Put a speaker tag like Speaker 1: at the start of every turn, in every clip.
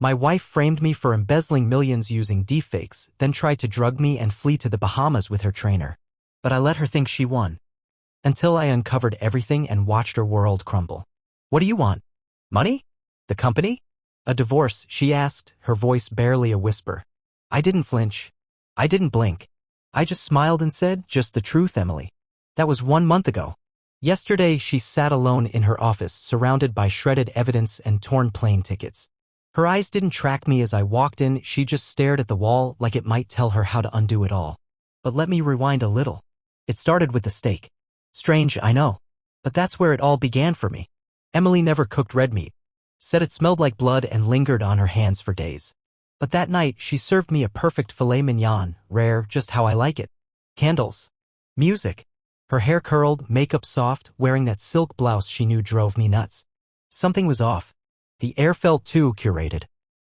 Speaker 1: My wife framed me for embezzling millions using deepfakes, then tried to drug me and flee to the Bahamas with her trainer. But I let her think she won. Until I uncovered everything and watched her world crumble. What do you want? Money? The company? A divorce, she asked, her voice barely a whisper. I didn't flinch. I didn't blink. I just smiled and said, just the truth, Emily. That was 1 month ago. Yesterday, she sat alone in her office, surrounded by shredded evidence and torn plane tickets. Her eyes didn't track me as I walked in, she just stared at the wall like it might tell her how to undo it all. But let me rewind a little. It started with the steak. Strange, I know. But that's where it all began for me. Emily never cooked red meat. Said it smelled like blood and lingered on her hands for days. But that night, she served me a perfect filet mignon, rare, just how I like it. Candles. Music. Her hair curled, makeup soft, wearing that silk blouse she knew drove me nuts. Something was off. The air felt too curated.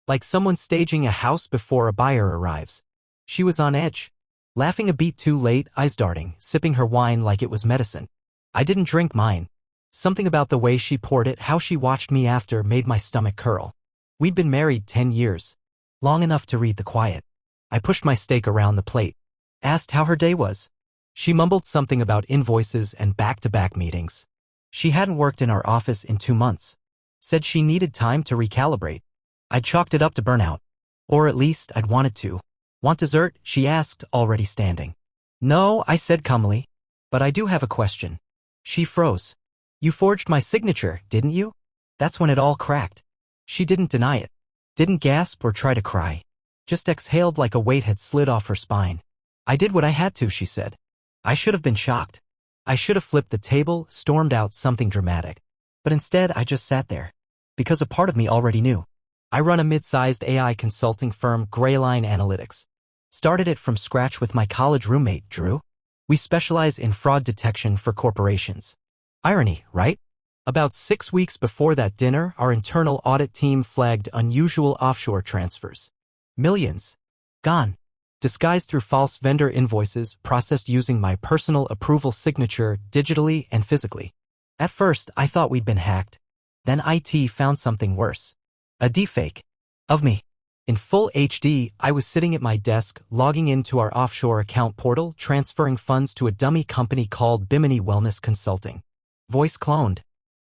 Speaker 1: Like someone staging a house before a buyer arrives. She was on edge. Laughing a beat too late, eyes darting, sipping her wine like it was medicine. I didn't drink mine. Something about the way she poured it, how she watched me after, made my stomach curl. We'd been married 10 years. Long enough to read the quiet. I pushed my steak around the plate. Asked how her day was. She mumbled something about invoices and back-to-back meetings. She hadn't worked in our office in 2 months. Said she needed time to recalibrate. I chalked it up to burnout. Or at least I'd wanted to. Want dessert? She asked, already standing. No, I said calmly. But I do have a question. She froze. You forged my signature, didn't you? That's when it all cracked. She didn't deny it. Didn't gasp or try to cry. Just exhaled like a weight had slid off her spine. I did what I had to, she said. I should have been shocked. I should have flipped the table, stormed out something dramatic. But instead, I just sat there. Because a part of me already knew. I run a mid-sized AI consulting firm, Greyline Analytics. Started it from scratch with my college roommate, Drew. We specialize in fraud detection for corporations. Irony, right? About 6 weeks before that dinner, our internal audit team flagged unusual offshore transfers. Millions. Gone. Disguised through false vendor invoices, processed using my personal approval signature digitally and physically. At first, I thought we'd been hacked. Then IT found something worse. A deepfake. Of me. In full HD, I was sitting at my desk, logging into our offshore account portal, transferring funds to a dummy company called Bimini Wellness Consulting. Voice cloned.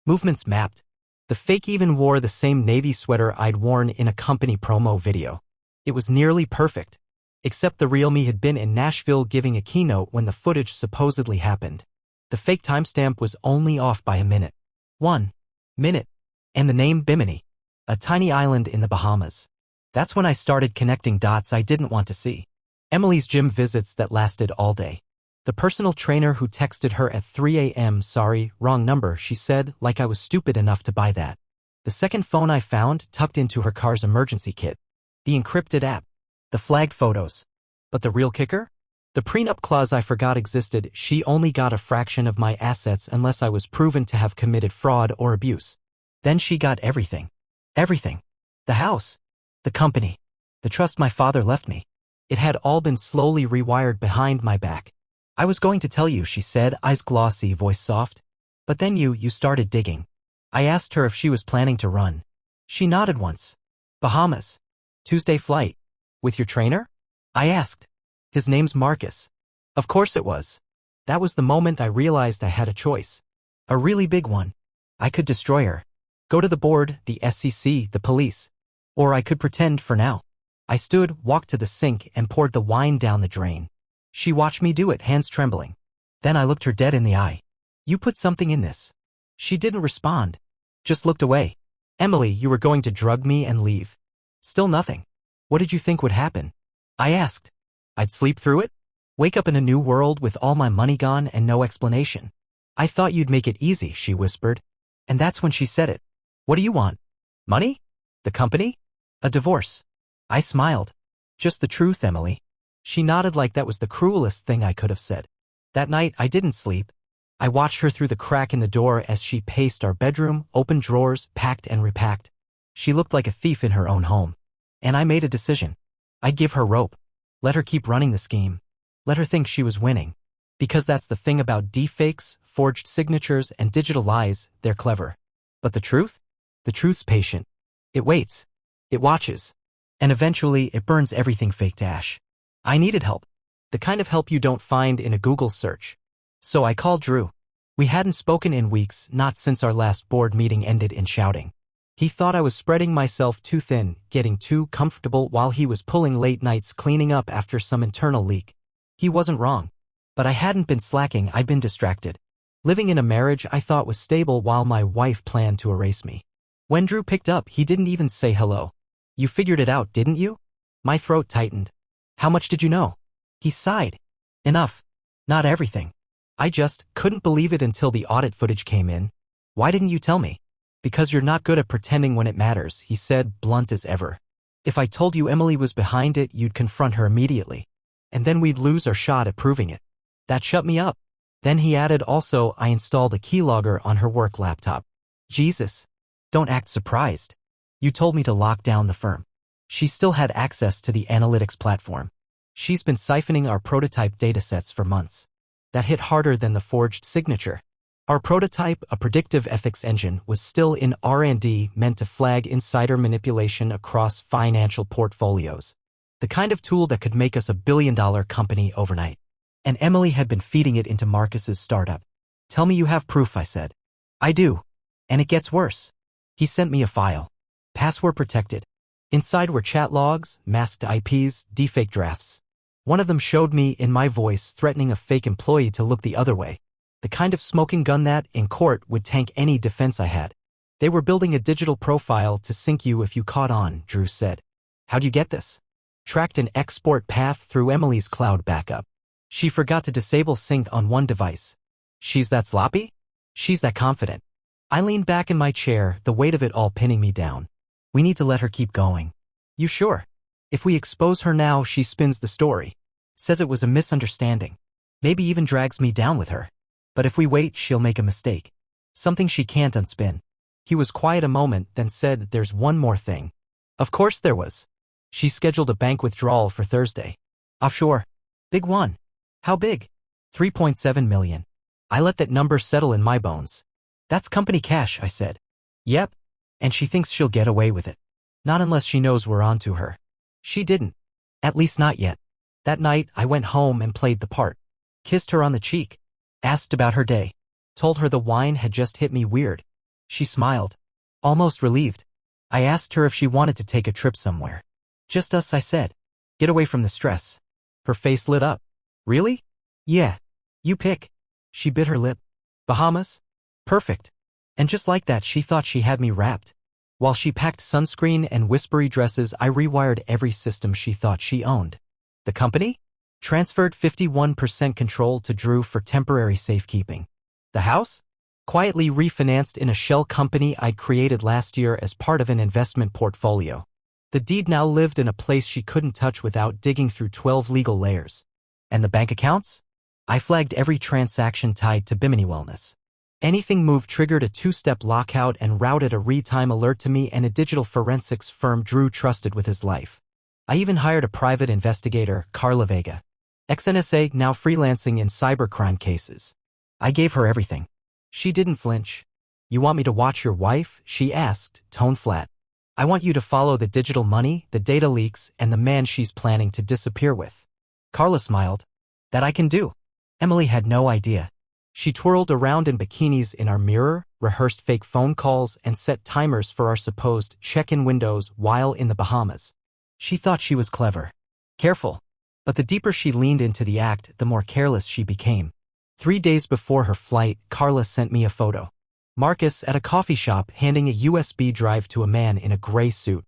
Speaker 1: Movements mapped. The fake even wore the same navy sweater I'd worn in a company promo video. It was nearly perfect. Except the real me had been in Nashville giving a keynote when the footage supposedly happened. The fake timestamp was only off by a minute. 1 minute. And the name Bimini. A tiny island in the Bahamas. That's when I started connecting dots I didn't want to see. Emily's gym visits that lasted all day. The personal trainer who texted her at 3 a.m. Sorry, wrong number, she said, like I was stupid enough to buy that. The second phone I found tucked into her car's emergency kit. The encrypted app. The flagged photos. But the real kicker? The prenup clause I forgot existed. She only got a fraction of my assets unless I was proven to have committed fraud or abuse. Then she got everything. Everything. The house. The company. The trust my father left me. It had all been slowly rewired behind my back. I was going to tell you, she said, eyes glossy, voice soft. But then you started digging. I asked her if she was planning to run. She nodded once. Bahamas. Tuesday flight. With your trainer? I asked. His name's Marcus. Of course it was. That was the moment I realized I had a choice. A really big one. I could destroy her. Go to the board, the SEC, the police. Or I could pretend for now. I stood, walked to the sink, and poured the wine down the drain. She watched me do it, hands trembling. Then I looked her dead in the eye. You put something in this. She didn't respond. Just looked away. Emily, you were going to drug me and leave. Still nothing. What did you think would happen? I asked. I'd sleep through it? Wake up in a new world with all my money gone and no explanation. I thought you'd make it easy, she whispered. And that's when she said it. What do you want? Money? The company? A divorce. I smiled. Just the truth, Emily. She nodded like that was the cruelest thing I could have said. That night, I didn't sleep. I watched her through the crack in the door as she paced our bedroom, opened drawers, packed and repacked. She looked like a thief in her own home. And I made a decision. I'd give her rope. Let her keep running the scheme. Let her think she was winning. Because that's the thing about deepfakes, forged signatures, and digital lies, they're clever. But the truth? The truth's patient. It waits. It watches. And eventually, it burns everything fake to ash. I needed help. The kind of help you don't find in a Google search. So I called Drew. We hadn't spoken in weeks, not since our last board meeting ended in shouting. He thought I was spreading myself too thin, getting too comfortable while he was pulling late nights cleaning up after some internal leak. He wasn't wrong. But I hadn't been slacking, I'd been distracted. Living in a marriage I thought was stable while my wife planned to erase me. When Drew picked up, he didn't even say hello. You figured it out, didn't you? My throat tightened. How much did you know? He sighed. Enough. Not everything. I just couldn't believe it until the audit footage came in. Why didn't you tell me? Because you're not good at pretending when it matters, he said, blunt as ever. If I told you Emily was behind it, you'd confront her immediately. And then we'd lose our shot at proving it. That shut me up. Then he added, also, I installed a keylogger on her work laptop. Jesus. Don't act surprised. You told me to lock down the firm. She still had access to the analytics platform. She's been siphoning our prototype datasets for months. That hit harder than the forged signature. Our prototype, a predictive ethics engine, was still in R&D, meant to flag insider manipulation across financial portfolios. The kind of tool that could make us a billion-dollar company overnight. And Emily had been feeding it into Marcus's startup. Tell me you have proof, I said. I do. And it gets worse. He sent me a file. Password protected. Inside were chat logs, masked IPs, deepfake drafts. One of them showed me, in my voice, threatening a fake employee to look the other way. The kind of smoking gun that, in court, would tank any defense I had. They were building a digital profile to sync you if you caught on, Drew said. How'd you get this? Tracked an export path through Emily's cloud backup. She forgot to disable sync on one device. She's that sloppy? She's that confident. I leaned back in my chair, the weight of it all pinning me down. We need to let her keep going. You sure? If we expose her now, she spins the story. Says it was a misunderstanding. Maybe even drags me down with her. But if we wait, she'll make a mistake. Something she can't unspin. He was quiet a moment, then said, there's one more thing. Of course there was. She scheduled a bank withdrawal for Thursday. Offshore. Big one. How big? 3.7 million. I let that number settle in my bones. That's company cash, I said. Yep. And she thinks she'll get away with it. Not unless she knows we're onto her. She didn't. At least not yet. That night, I went home and played the part. Kissed her on the cheek. Asked about her day. Told her the wine had just hit me weird. She smiled. Almost relieved. I asked her if she wanted to take a trip somewhere. Just us, I said. Get away from the stress. Her face lit up. Really? Yeah. You pick. She bit her lip. Bahamas? Perfect. And just like that, she thought she had me wrapped. While she packed sunscreen and whispery dresses, I rewired every system she thought she owned. The company? Transferred 51% control to Drew for temporary safekeeping. The house? Quietly refinanced in a shell company I'd created last year as part of an investment portfolio. The deed now lived in a place she couldn't touch without digging through 12 legal layers. And the bank accounts? I flagged every transaction tied to Bimini Wellness. Anything moved triggered a two-step lockout and routed a real-time alert to me and a digital forensics firm Drew trusted with his life. I even hired a private investigator, Carla Vega. Ex-NSA, now freelancing in cybercrime cases. I gave her everything. She didn't flinch. You want me to watch your wife? She asked, tone flat. I want you to follow the digital money, the data leaks, and the man she's planning to disappear with. Carla smiled. That I can do. Emily had no idea. She twirled around in bikinis in our mirror, rehearsed fake phone calls, and set timers for our supposed check-in windows while in the Bahamas. She thought she was clever. Careful. But the deeper she leaned into the act, the more careless she became. 3 days before her flight, Carla sent me a photo. Marcus at a coffee shop handing a USB drive to a man in a gray suit.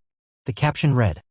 Speaker 1: The caption read,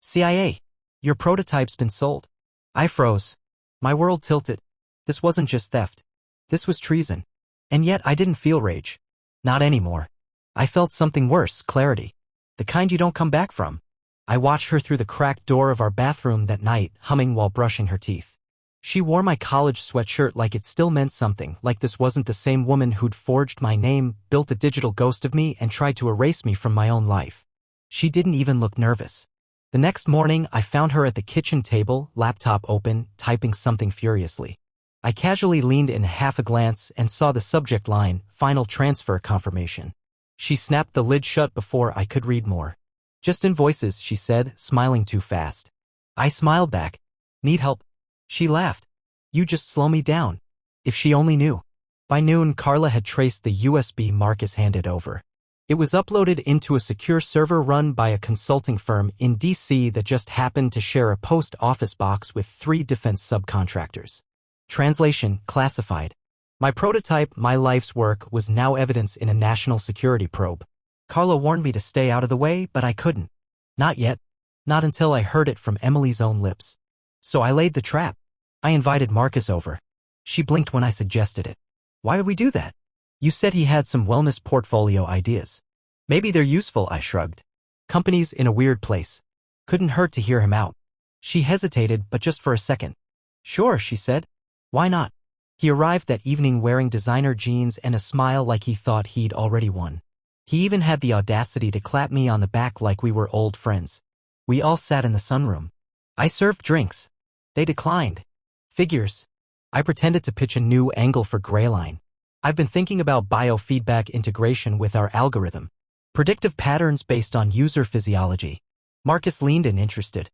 Speaker 1: CIA, your prototype's been sold. I froze. My world tilted. This wasn't just theft. This was treason. And yet I didn't feel rage. Not anymore. I felt something worse, clarity. The kind you don't come back from. I watched her through the cracked door of our bathroom that night, humming while brushing her teeth. She wore my college sweatshirt like it still meant something, like this wasn't the same woman who'd forged my name, built a digital ghost of me, and tried to erase me from my own life. She didn't even look nervous. The next morning, I found her at the kitchen table, laptop open, typing something furiously. I casually leaned in half a glance and saw the subject line, Final Transfer Confirmation. She snapped the lid shut before I could read more. Just invoices, she said, smiling too fast. I smiled back. Need help? She laughed. You just slow me down. If she only knew. By noon, Carla had traced the USB Marcus handed over. It was uploaded into a secure server run by a consulting firm in DC that just happened to share a post office box with 3 defense subcontractors. Translation, classified. My prototype, my life's work, was now evidence in a national security probe. Carla warned me to stay out of the way, but I couldn't. Not yet. Not until I heard it from Emily's own lips. So I laid the trap. I invited Marcus over. She blinked when I suggested it. Why would we do that? You said he had some wellness portfolio ideas. Maybe they're useful, I shrugged. Company's in a weird place. Couldn't hurt to hear him out. She hesitated, but just for a second. Sure, she said. Why not? He arrived that evening wearing designer jeans and a smile like he thought he'd already won. He even had the audacity to clap me on the back like we were old friends. We all sat in the sunroom. I served drinks. They declined. Figures. I pretended to pitch a new angle for Greyline. I've been thinking about biofeedback integration with our algorithm. Predictive patterns based on user physiology. Marcus leaned in, interested.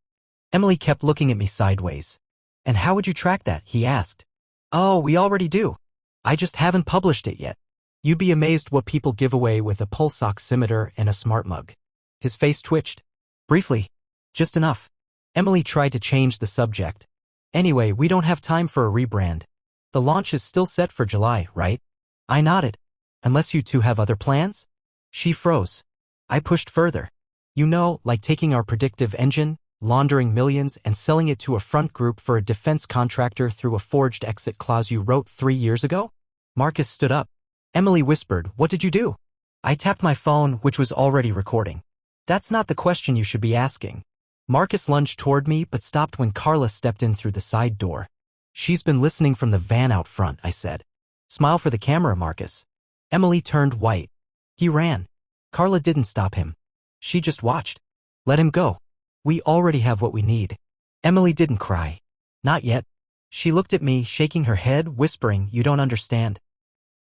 Speaker 1: Emily kept looking at me sideways. And how would you track that? He asked. Oh, we already do. I just haven't published it yet. You'd be amazed what people give away with a pulse oximeter and a smart mug. His face twitched. Briefly. Just enough. Emily tried to change the subject. Anyway, we don't have time for a rebrand. The launch is still set for July, right? I nodded. Unless you two have other plans? She froze. I pushed further. You know, like taking our predictive engine, laundering millions, and selling it to a front group for a defense contractor through a forged exit clause you wrote 3 years ago? Marcus stood up. Emily whispered, what did you do? I tapped my phone, which was already recording. That's not the question you should be asking. Marcus lunged toward me but stopped when Carla stepped in through the side door. She's been listening from the van out front, I said. Smile for the camera, Marcus. Emily turned white. He ran. Carla didn't stop him. She just watched. Let him go. We already have what we need. Emily didn't cry. Not yet. She looked at me, shaking her head, whispering, you don't understand.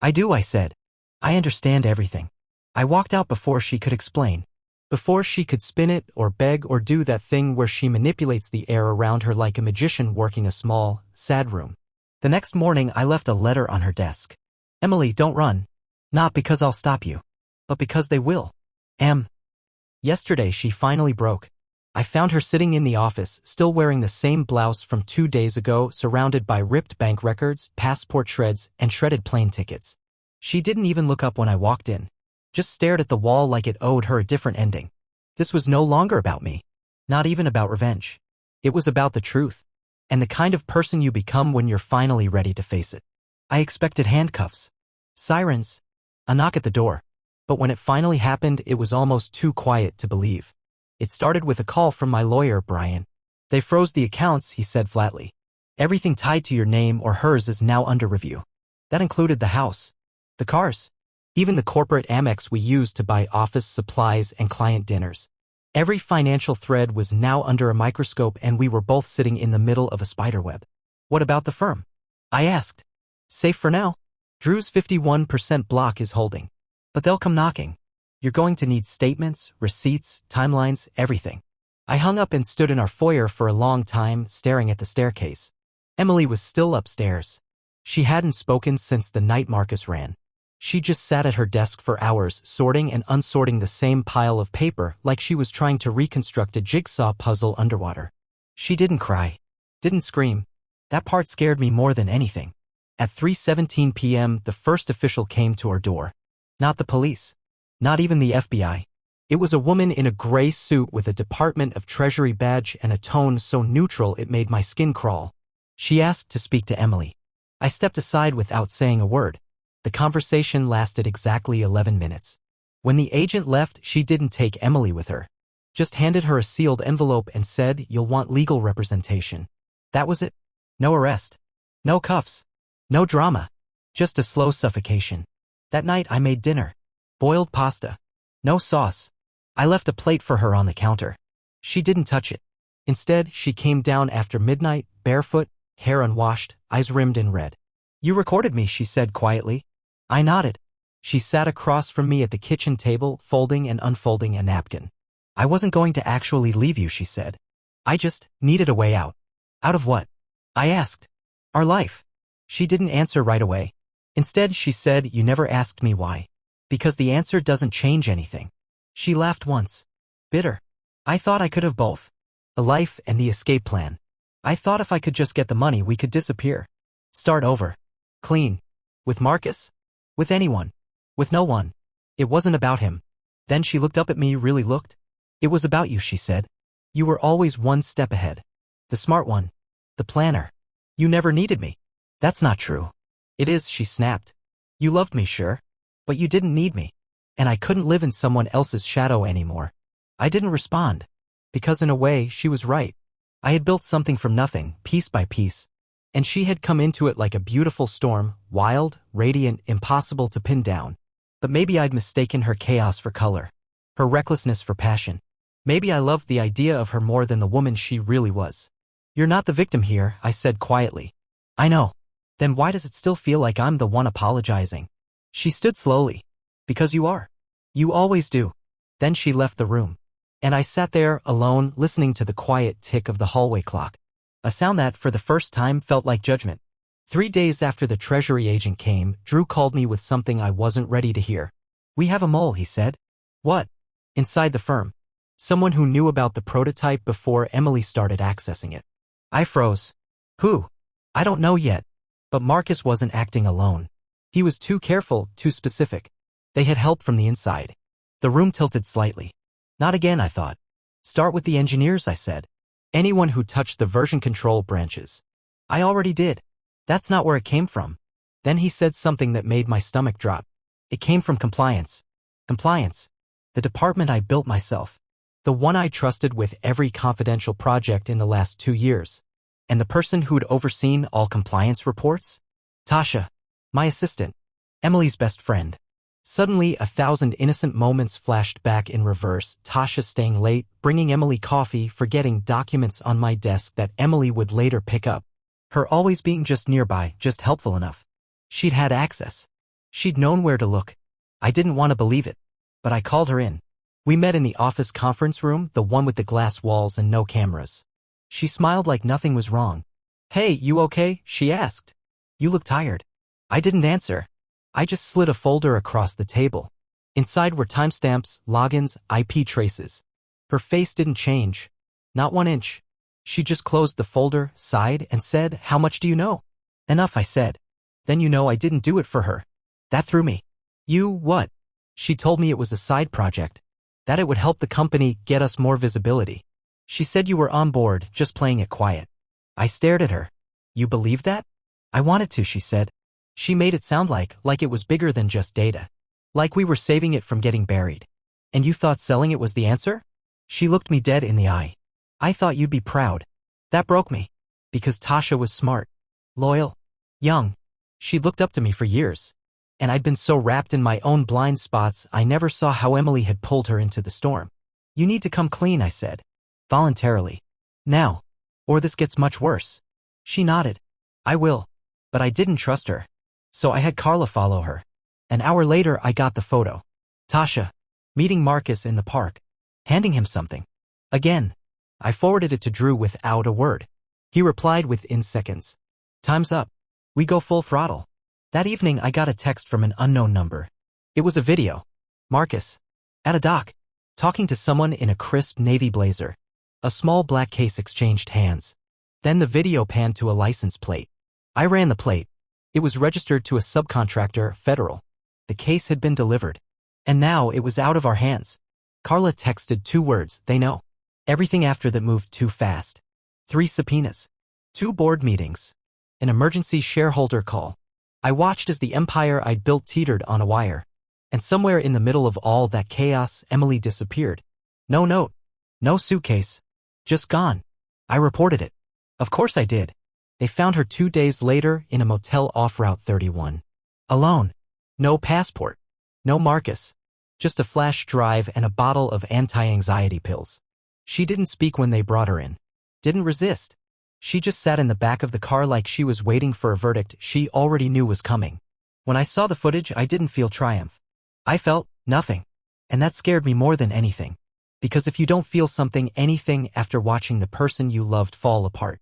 Speaker 1: I do, I said. I understand everything. I walked out before she could explain. Before she could spin it or beg or do that thing where she manipulates the air around her like a magician working a small, sad room. The next morning I left a letter on her desk. Emily, don't run. Not because I'll stop you. But because they will. Yesterday she finally broke. I found her sitting in the office, still wearing the same blouse from 2 days ago, surrounded by ripped bank records, passport shreds, and shredded plane tickets. She didn't even look up when I walked in. Just stared at the wall like it owed her a different ending. This was no longer about me. Not even about revenge. It was about the truth. And the kind of person you become when you're finally ready to face it. I expected handcuffs. Sirens. A knock at the door. But when it finally happened, it was almost too quiet to believe. It started with a call from my lawyer, Brian. They froze the accounts, he said flatly. Everything tied to your name or hers is now under review. That included the house. The cars. Even the corporate Amex we used to buy office supplies and client dinners. Every financial thread was now under a microscope and we were both sitting in the middle of a spiderweb. What about the firm? I asked. Safe for now. Drew's 51% block is holding. But they'll come knocking. You're going to need statements, receipts, timelines, everything. I hung up and stood in our foyer for a long time, staring at the staircase. Emily was still upstairs. She hadn't spoken since the night Marcus ran. She just sat at her desk for hours, sorting and unsorting the same pile of paper like she was trying to reconstruct a jigsaw puzzle underwater. She didn't cry. Didn't scream. That part scared me more than anything. At 3:17 p.m., the first official came to our door. Not the police. Not even the FBI. It was a woman in a gray suit with a Department of Treasury badge and a tone so neutral it made my skin crawl. She asked to speak to Emily. I stepped aside without saying a word. The conversation lasted exactly 11 minutes. When the agent left, she didn't take Emily with her. Just handed her a sealed envelope and said, you'll want legal representation. That was it. No arrest. No cuffs. No drama. Just a slow suffocation. That night I made dinner. Boiled pasta. No sauce. I left a plate for her on the counter. She didn't touch it. Instead, she came down after midnight, barefoot, hair unwashed, eyes rimmed in red. You recorded me, she said quietly. I nodded. She sat across from me at the kitchen table, folding and unfolding a napkin. I wasn't going to actually leave you, she said. I just needed a way out. Out of what? I asked. Our life. She didn't answer right away. Instead, she said, you never asked me why. Because the answer doesn't change anything. She laughed once. Bitter. I thought I could have both. The life and the escape plan. I thought if I could just get the money, we could disappear. Start over. Clean. With Marcus? With anyone. With no one. It wasn't about him. Then she looked up at me, really looked. It was about you, she said. You were always one step ahead. The smart one. The planner. You never needed me. That's not true. It is, she snapped. You loved me, sure. But you didn't need me. And I couldn't live in someone else's shadow anymore. I didn't respond. Because in a way, she was right. I had built something from nothing, piece by piece. And she had come into it like a beautiful storm, wild, radiant, impossible to pin down. But maybe I'd mistaken her chaos for color. Her recklessness for passion. Maybe I loved the idea of her more than the woman she really was. You're not the victim here, I said quietly. I know. Then why does it still feel like I'm the one apologizing? She stood slowly. Because you are. You always do. Then she left the room. And I sat there, alone, listening to the quiet tick of the hallway clock. A sound that, for the first time, felt like judgment. 3 days after the Treasury agent came, Drew called me with something I wasn't ready to hear. We have a mole, he said. What? Inside the firm. Someone who knew about the prototype before Emily started accessing it. I froze. Who? I don't know yet. But Marcus wasn't acting alone. He was too careful, too specific. They had help from the inside. The room tilted slightly. Not again, I thought. Start with the engineers, I said. Anyone who touched the version control branches. I already did. That's not where it came from. Then he said something that made my stomach drop. It came from compliance. Compliance. The department I built myself. The one I trusted with every confidential project in the last 2 years. And the person who'd overseen all compliance reports? Tasha. My assistant. Emily's best friend. Suddenly, 1,000 innocent moments flashed back in reverse. Tasha staying late, bringing Emily coffee, forgetting documents on my desk that Emily would later pick up. Her always being just nearby, just helpful enough. She'd had access. She'd known where to look. I didn't want to believe it. But I called her in. We met in the office conference room, the one with the glass walls and no cameras. She smiled like nothing was wrong. Hey, you okay? She asked. You look tired. I didn't answer. I just slid a folder across the table. Inside were timestamps, logins, IP traces. Her face didn't change. Not 1 inch. She just closed the folder, sighed, and said, how much do you know? Enough, I said. Then you know I didn't do it for her. That threw me. You, what? She told me it was a side project. That it would help the company get us more visibility. She said you were on board, just playing it quiet. I stared at her. You believe that? I wanted to, she said. She made it sound like it was bigger than just data. Like we were saving it from getting buried. And you thought selling it was the answer? She looked me dead in the eye. I thought you'd be proud. That broke me. Because Tasha was smart. Loyal. Young. She'd looked up to me for years. And I'd been so wrapped in my own blind spots I never saw how Emily had pulled her into the storm. You need to come clean, I said. Voluntarily. Now. Or this gets much worse. She nodded. I will. But I didn't trust her. So I had Carla follow her. An hour later I got the photo. Tasha. Meeting Marcus in the park. Handing him something. Again. I forwarded it to Drew without a word. He replied within seconds. Time's up. We go full throttle. That evening I got a text from an unknown number. It was a video. Marcus. At a dock. Talking to someone in a crisp navy blazer. A small black case exchanged hands. Then the video panned to a license plate. I ran the plate. It was registered to a subcontractor, Federal. The case had been delivered. And now it was out of our hands. Carla texted 2 words, they know. Everything after that moved too fast. 3 subpoenas. 2 board meetings. An emergency shareholder call. I watched as the empire I'd built teetered on a wire. And somewhere in the middle of all that chaos, Emily disappeared. No note. No suitcase. Just gone. I reported it. Of course I did. They found her 2 days later in a motel off Route 31. Alone. No passport. No Marcus. Just a flash drive and a bottle of anti-anxiety pills. She didn't speak when they brought her in. Didn't resist. She just sat in the back of the car like she was waiting for a verdict she already knew was coming. When I saw the footage, I didn't feel triumph. I felt nothing. And that scared me more than anything. Because if you don't feel anything after watching the person you loved fall apart,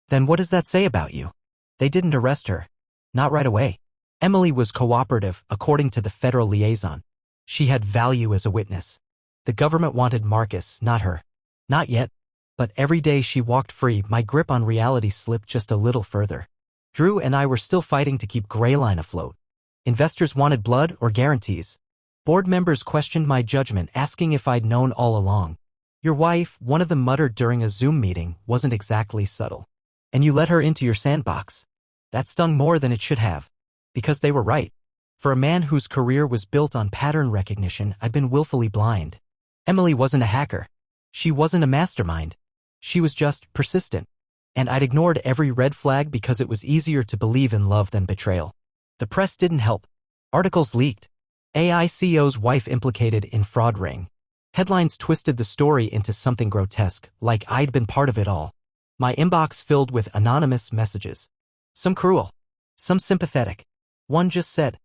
Speaker 1: then what does that say about you? They didn't arrest her. Not right away. Emily was cooperative, according to the federal liaison. She had value as a witness. The government wanted Marcus, not her. Not yet. But every day she walked free, my grip on reality slipped just a little further. Drew and I were still fighting to keep Greyline afloat. Investors wanted blood or guarantees. Board members questioned my judgment, asking if I'd known all along. Your wife, one of them muttered during a Zoom meeting, wasn't exactly subtle. And you let her into your sandbox. That stung more than it should have. Because they were right. For a man whose career was built on pattern recognition, I'd been willfully blind. Emily wasn't a hacker. She wasn't a mastermind. She was just persistent. And I'd ignored every red flag because it was easier to believe in love than betrayal. The press didn't help. Articles leaked. AI CEO's wife implicated in fraud ring. Headlines twisted the story into something grotesque, like I'd been part of it all. My inbox filled with anonymous messages. Some cruel. Some sympathetic. One just said,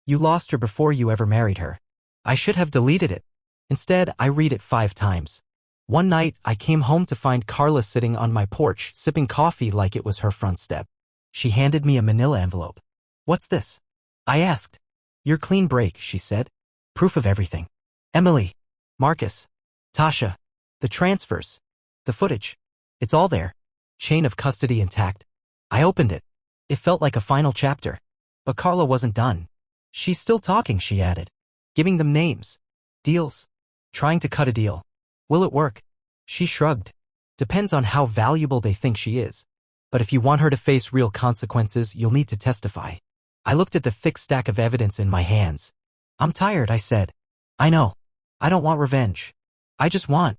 Speaker 1: "You lost her before you ever married her." I should have deleted it. Instead, I read it 5 times. One night, I came home to find Carla sitting on my porch, sipping coffee like it was her front step. She handed me a manila envelope. "What's this?" I asked. "Your clean break," she said. "Proof of everything. Emily, Marcus, Tasha, the transfers, the footage. It's all there. Chain of custody intact." I opened it. It felt like a final chapter. But Carla wasn't done. "She's still talking," she added. "Giving them names. Deals. Trying to cut a deal. Will it work?" She shrugged. "Depends on how valuable they think she is. But if you want her to face real consequences, you'll need to testify." I looked at the thick stack of evidence in my hands. "I'm tired," I said. "I know. I don't want revenge. I just want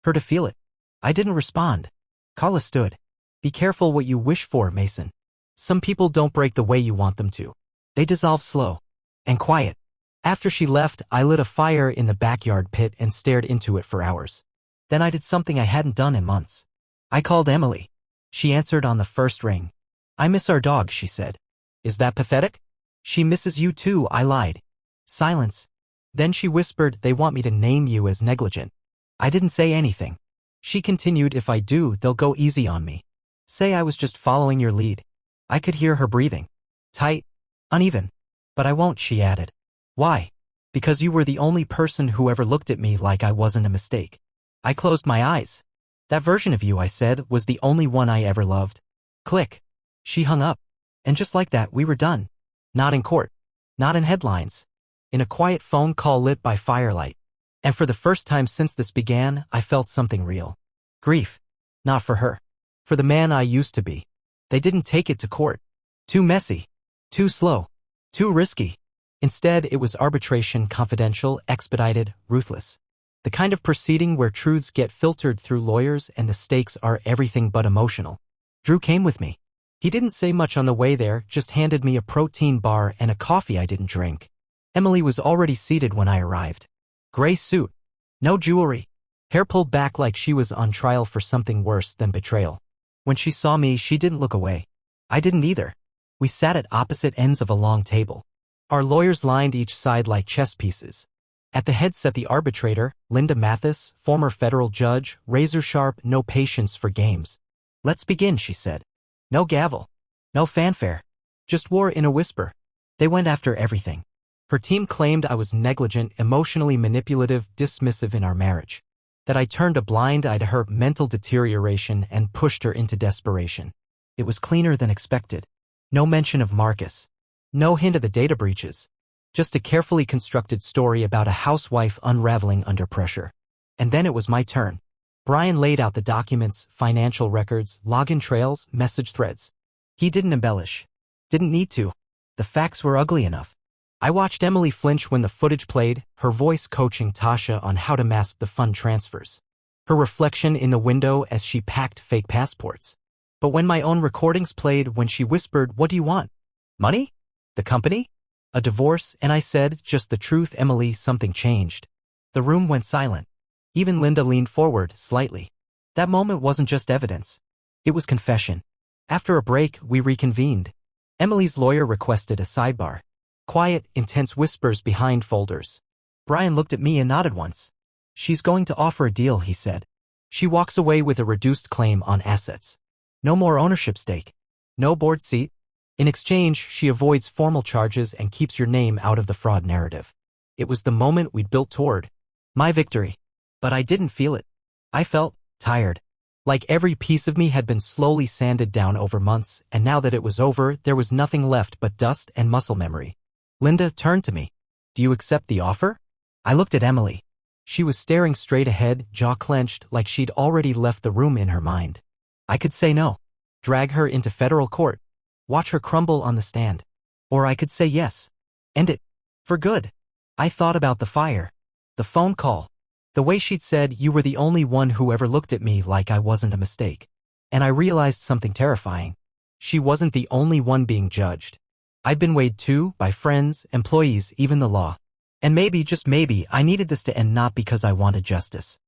Speaker 1: her to feel it." I didn't respond. Carla stood. "Be careful what you wish for, Mason. Some people don't break the way you want them to. They dissolve slow and quiet." After she left, I lit a fire in the backyard pit and stared into it for hours. Then I did something I hadn't done in months. I called Emily. She answered on the first ring. "I miss our dog," she said. "Is that pathetic?" "She misses you too," I lied. Silence. Then she whispered, "They want me to name you as negligent." I didn't say anything. She continued, "If I do, they'll go easy on me. Say I was just following your lead." I could hear her breathing. Tight. Uneven. "But I won't," she added. "Why?" "Because you were the only person who ever looked at me like I wasn't a mistake." I closed my eyes. "That version of you," I said, "was the only one I ever loved." Click. She hung up. And just like that, we were done. Not in court. Not in headlines. In a quiet phone call lit by firelight. And for the first time since this began, I felt something real. Grief. Not for her. For the man I used to be. They didn't take it to court. Too messy. Too slow. Too risky. Instead, it was arbitration, confidential, expedited, ruthless. The kind of proceeding where truths get filtered through lawyers and the stakes are everything but emotional. Drew came with me. He didn't say much on the way there, just handed me a protein bar and a coffee I didn't drink. Emily was already seated when I arrived. Gray suit. No jewelry. Hair pulled back like she was on trial for something worse than betrayal. When she saw me, she didn't look away. I didn't either. We sat at opposite ends of a long table. Our lawyers lined each side like chess pieces. At the head sat the arbitrator, Linda Mathis, former federal judge, razor-sharp, no patience for games. "Let's begin," she said. No gavel. No fanfare. Just war in a whisper. They went after everything. Her team claimed I was negligent, emotionally manipulative, dismissive in our marriage. That I turned a blind eye to her mental deterioration and pushed her into desperation. It was cleaner than expected. No mention of Marcus. No hint of the data breaches. Just a carefully constructed story about a housewife unraveling under pressure. And then it was my turn. Brian laid out the documents, financial records, login trails, message threads. He didn't embellish. Didn't need to. The facts were ugly enough. I watched Emily flinch when the footage played, her voice coaching Tasha on how to mask the fund transfers. Her reflection in the window as she packed fake passports. But when my own recordings played, when she whispered, "What do you want? Money? The company? A divorce?" And I said, "Just the truth, Emily," something changed. The room went silent. Even Linda leaned forward, slightly. That moment wasn't just evidence. It was confession. After a break, we reconvened. Emily's lawyer requested a sidebar. Quiet, intense whispers behind folders. Brian looked at me and nodded once. She's going to offer a deal, he said. She walks away with a reduced claim on assets. No more ownership stake. No board seat. In exchange, she avoids formal charges and keeps your name out of the fraud narrative. It was the moment we'd built toward. My victory. But I didn't feel it. I felt tired. Like every piece of me had been slowly sanded down over months, and now that it was over, there was nothing left but dust and muscle memory. Linda turned to me. Do you accept the offer? I looked at Emily. She was staring straight ahead, jaw clenched, like she'd already left the room in her mind. I could say no. Drag her into federal court. Watch her crumble on the stand. Or I could say yes. End it. For good. I thought about the fire. The phone call. The way she'd said, you were the only one who ever looked at me like I wasn't a mistake. And I realized something terrifying. She wasn't the only one being judged. I'd been weighed too, by friends, employees, even the law. And maybe, just maybe, I needed this to end not because I wanted justice,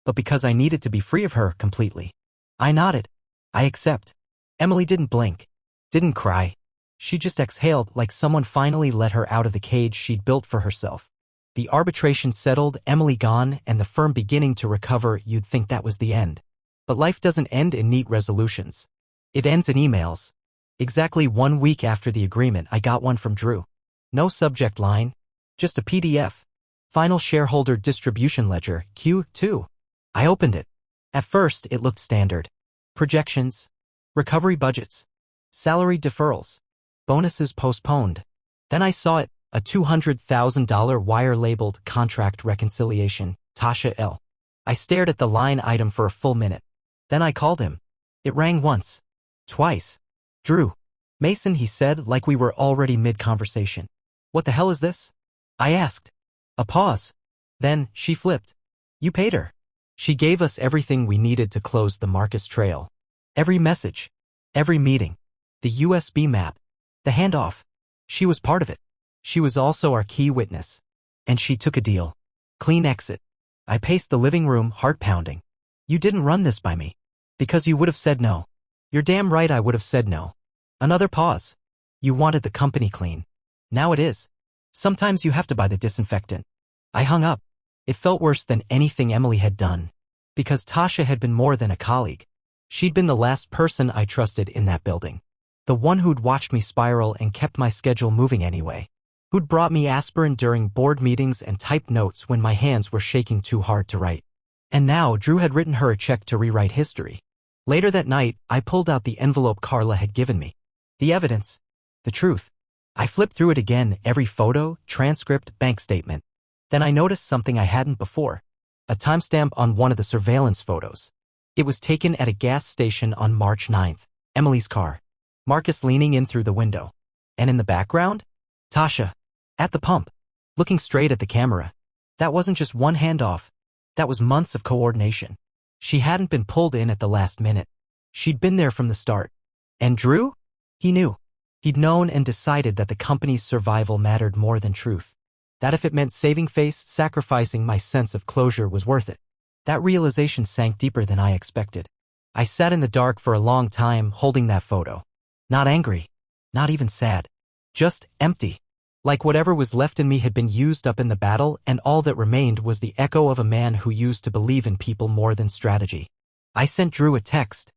Speaker 1: but because I needed to be free of her completely. I nodded. I accept. Emily didn't blink. Didn't cry. She just exhaled like someone finally let her out of the cage she'd built for herself. The arbitration settled, Emily gone, and the firm beginning to recover. You'd think that was the end. But life doesn't end in neat resolutions. It ends in emails. Exactly 1 week after the agreement, I got one from Drew. No subject line. Just a PDF. Final shareholder distribution ledger, Q2. I opened it. At first, it looked standard. Projections. Recovery budgets. Salary deferrals. Bonuses postponed. Then I saw it, a $200,000 wire-labeled contract reconciliation, Tasha L. I stared at the line item for a full minute. Then I called him. It rang once. Twice. Drew. Mason, he said, like we were already mid-conversation. What the hell is this? I asked. A pause. Then, she flipped. You paid her. She gave us everything we needed to close the Marcus trail. Every message. Every meeting. The USB map. The handoff. She was part of it. She was also our key witness. And she took a deal. Clean exit. I paced the living room, heart pounding. You didn't run this by me. Because you would have said no. You're damn right I would have said no. Another pause. You wanted the company clean. Now it is. Sometimes you have to buy the disinfectant. I hung up. It felt worse than anything Emily had done. Because Tasha had been more than a colleague. She'd been the last person I trusted in that building. The one who'd watched me spiral and kept my schedule moving anyway. Who'd brought me aspirin during board meetings and typed notes when my hands were shaking too hard to write. And now Drew had written her a check to rewrite history. Later that night, I pulled out the envelope Carla had given me. The evidence. The truth. I flipped through it again, every photo, transcript, bank statement. Then I noticed something I hadn't before. A timestamp on one of the surveillance photos. It was taken at a gas station on March 9th. Emily's car. Marcus leaning in through the window. And in the background? Tasha. At the pump. Looking straight at the camera. That wasn't just one handoff. That was months of coordination. She hadn't been pulled in at the last minute. She'd been there from the start. And Drew? He knew. He'd known and decided that the company's survival mattered more than truth. That if it meant saving face, sacrificing my sense of closure was worth it. That realization sank deeper than I expected. I sat in the dark for a long time, holding that photo. Not angry. Not even sad. Just empty. Like whatever was left in me had been used up in the battle, and all that remained was the echo of a man who used to believe in people more than strategy. I sent Drew a text.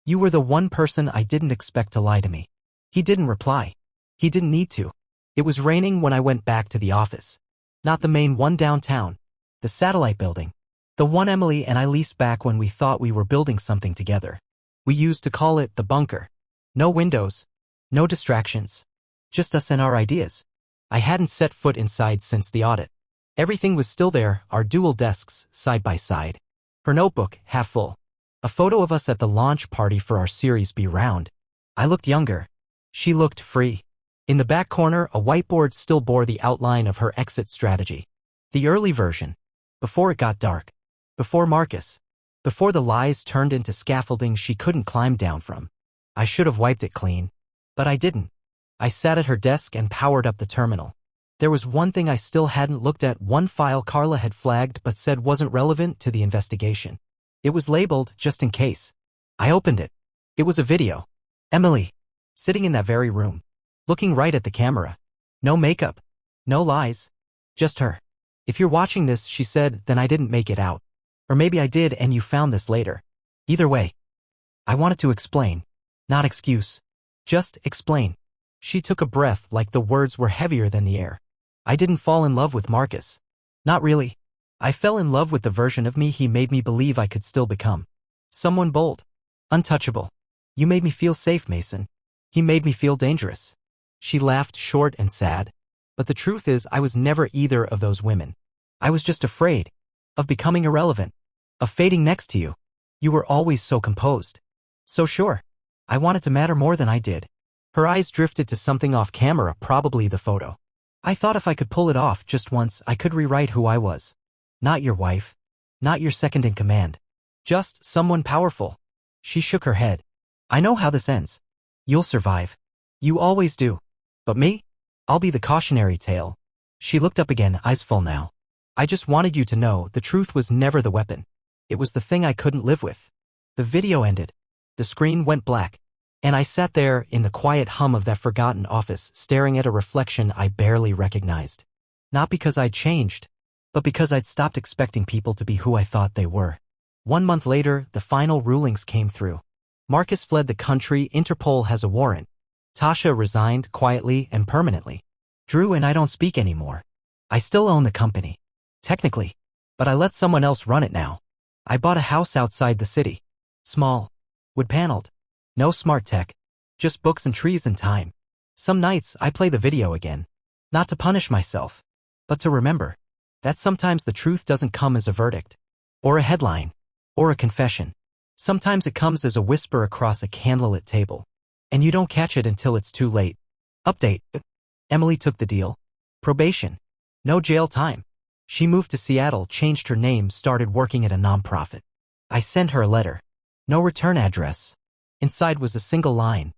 Speaker 1: You were the one person I didn't expect to lie to me. He didn't reply. He didn't need to. It was raining when I went back to the office. Not the main one downtown. The satellite building. The one Emily and I leased back when we thought we were building something together. We used to call it the bunker. No windows. No distractions. Just us and our ideas. I hadn't set foot inside since the audit. Everything was still there, our dual desks, side by side. Her notebook, half full. A photo of us at the launch party for our Series B round. I looked younger. She looked free. In the back corner, a whiteboard still bore the outline of her exit strategy. The early version. Before it got dark. Before Marcus. Before the lies turned into scaffolding she couldn't climb down from. I should have wiped it clean. But I didn't. I sat at her desk and powered up the terminal. There was one thing I still hadn't looked at, one file Carla had flagged but said wasn't relevant to the investigation. It was labeled, just in case. I opened it. It was a video. Emily. Sitting in that very room. Looking right at the camera. No makeup. No lies. Just her. If you're watching this, she said, then I didn't make it out. Or maybe I did and you found this later. Either way, I wanted to explain. Not excuse. Just explain. She took a breath like the words were heavier than the air. I didn't fall in love with Marcus. Not really. I fell in love with the version of me he made me believe I could still become. Someone bold. Untouchable. You made me feel safe, Mason. He made me feel dangerous. She laughed short and sad. But the truth is I was never either of those women. I was just afraid. Of becoming irrelevant. Of fading next to you. You were always so composed. So sure. I wanted to matter more than I did. Her eyes drifted to something off camera, probably the photo. I thought if I could pull it off just once, I could rewrite who I was. Not your wife. Not your second in command. Just someone powerful. She shook her head. I know how this ends. You'll survive. You always do. But me? I'll be the cautionary tale. She looked up again, eyes full now. I just wanted you to know the truth was never the weapon. It was the thing I couldn't live with. The video ended. The screen went black. And I sat there in the quiet hum of that forgotten office, staring at a reflection I barely recognized. Not because I'd changed, but because I'd stopped expecting people to be who I thought they were. 1 month later, the final rulings came through. Marcus fled the country, Interpol has a warrant. Tasha resigned quietly and permanently. Drew and I don't speak anymore. I still own the company. Technically. But I let someone else run it now. I bought a house outside the city. Small. Wood-paneled. No smart tech. Just books and trees and time. Some nights I play the video again. Not to punish myself, but to remember that sometimes the truth doesn't come as a verdict. Or a headline. Or a confession. Sometimes it comes as a whisper across a candlelit table. And you don't catch it until it's too late. Update. Emily took the deal. Probation. No jail time. She moved to Seattle, changed her name, started working at a nonprofit. I sent her a letter. No return address. Inside was a single line.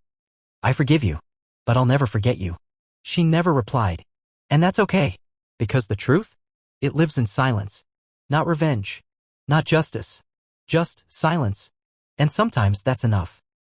Speaker 1: I forgive you, but I'll never forget you. She never replied. And that's okay. Because the truth? It lives in silence. Not revenge. Not justice. Just silence. And sometimes that's enough.